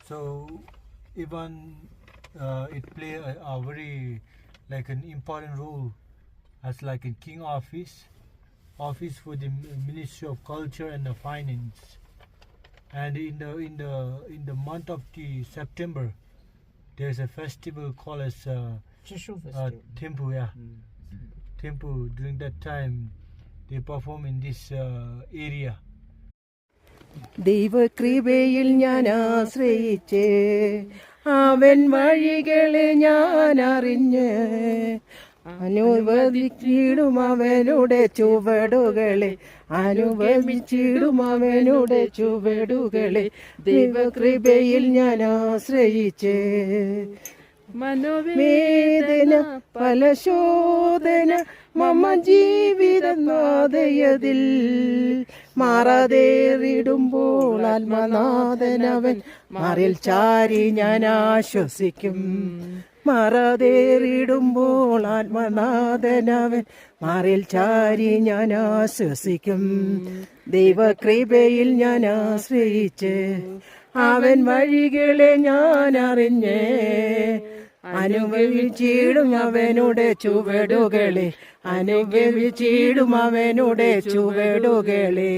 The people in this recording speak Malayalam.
So even it play a very like an important role as like a king office for the Ministry of Culture and the Finance. And in the month of the September, there's a festival called as Tempu. Yeah, Tempu. During that time, they perform in this area. ദൈവകൃപയിൽ ഞാൻ ആശ്രയിച്ച് അവൻ വഴികളെ ഞാൻ അറിഞ്ഞ് അനുവദിച്ചിടും അവനുടെ ചുവടുകളെ ദൈവകൃപയിൽ ഞാൻ ആശ്രയിച്ച് മനോവേദന പല ശോധന മമ ജീവിതനാഥയതിൽ മാറാതേറിടുമ്പോൾ ആത്മനാഥനവൻ മാറിൽ ചാരി ഞാൻ ആശ്വസിക്കും മാറാതേറിടുമ്പോൾ ആത്മനാഥനവൻ മാറിൽ ചാരി ഞാൻ ആശ്വസിക്കും ദൈവകൃപയിൽ ഞാൻ ആശ്രയിച്ച് അവൻ വഴികളെ ഞാൻ അറിഞ്ഞ് അനുഭവിച്ചിടും അവനുടെ ചുവടുകളെ